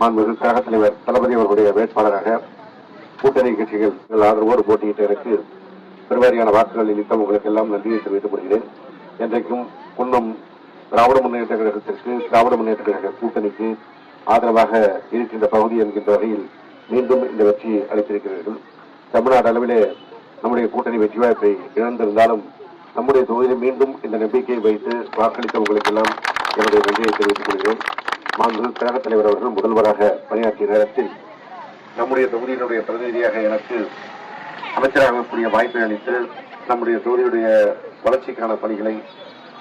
மாண்புமிகு கழக தலைவர் தளபதி அவர்களுடைய வேட்பாளராக கூட்டணி கட்சிகள் ஆதரவோடு போட்டியிட்ட எனக்கு பெருவாரியான வாக்குகள் அளித்த உங்களுக்கு எல்லாம் நன்றியை தெரிவித்துக் கொள்கிறேன். என்றைக்கும் குன்னம் திராவிட முன்னேற்ற கழகத்திற்கு திராவிட முன்னேற்ற கழக கூட்டணிக்கு ஆதரவாக இருக்கின்ற பகுதி என்கின்ற வகையில் மீண்டும் இந்த வெற்றி அளித்திருக்கிறீர்கள். தமிழ்நாடு அளவிலே நம்முடைய கூட்டணி வெற்றி வாய்ப்பை இழந்திருந்தாலும் நம்முடைய தொகுதியில் மீண்டும் இந்த நம்பிக்கையை வைத்து வாக்களித்த உங்களுக்கெல்லாம் என்னுடைய நன்றியை தெரிவித்துக் கொள்கிறேன். மாண்புமிகு கழக தலைவர் அவர்கள் முதல்வராக பணியாற்றிய நேரத்தில் நம்முடைய தொகுதியினுடைய பிரதிநிதியாக எனக்கு அமைச்சராகக்கூடிய வாய்ப்பை அளித்து நம்முடைய தொகுதியுடைய வளர்ச்சிக்கான பணிகளை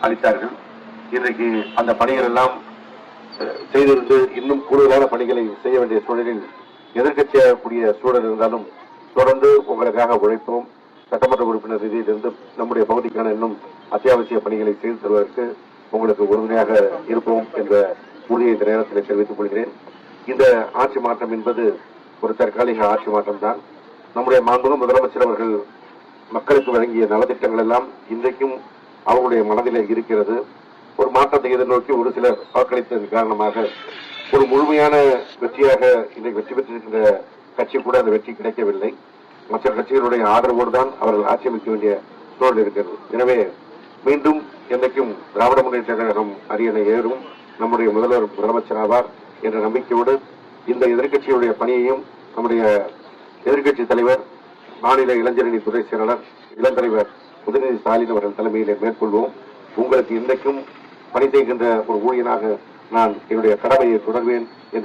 அளித்தார்கள். இன்றைக்கு அந்த பணிகள் எல்லாம் செய்திருந்து இன்னும் கூடுதலான பணிகளை செய்ய வேண்டிய சூழலில் எதிர்கட்சியாகக்கூடிய சூழல் இருந்தாலும் தொடர்ந்து உங்களுக்காக உழைப்போம். சட்டமன்ற உறுப்பினர் ரீதியிலிருந்து நம்முடைய பகுதிக்கான இன்னும் அத்தியாவசிய பணிகளை செய்து தருவதற்கு உங்களுக்கு உறுதுணையாக இருப்போம் என்ற உறுதியை இந்த நேரத்தில் தெரிவித்துக் கொள்கிறேன். இந்த ஆட்சி மாற்றம் என்பது ஒரு தற்காலிக ஆட்சி மாற்றம் தான். நம்முடைய மாண்புமிகு முதலமைச்சர் அவர்கள் மக்களுக்கு வழங்கிய நலத்திட்டங்கள் எல்லாம் இன்றைக்கும் அவர்களுடைய மனதிலே இருக்கிறது. ஒரு மாற்றத்தை எதிர்நோக்கி ஒரு சிலர் வாக்களித்ததன் காரணமாக ஒரு முழுமையான வெற்றியாக இன்றைக்கு வெற்றி பெற்றிருக்கின்ற கட்சி கூட அந்த வெற்றி கிடைக்கவில்லை. மற்ற கட்சிகளுடைய ஆதரவோடு தான் அவர்கள் ஆட்சி அமைக்க வேண்டிய சூழல் இருக்கிறது. எனவே மீண்டும் என்றைக்கும் திராவிட முன்னேற்ற கழகம் அரியணை ஏறும், நம்முடைய முதலமைச்சர் ஆவார் என்ற நம்பிக்கையோடு இந்த எதிர்கட்சியுடைய பணியையும் நம்முடைய எதிர்கட்சி தலைவர் மாநில இளைஞரணி துறை செயலாளர் இளந்தலைவர் உதயநிதி ஸ்டாலின் அவர்கள் தலைமையிலே மேற்கொள்வோம். உங்களுக்கு இன்றைக்கும் பணி செய்கின்ற ஒரு ஊழியனாக நான் என்னுடைய கடமையை தொடர்வேன் என்று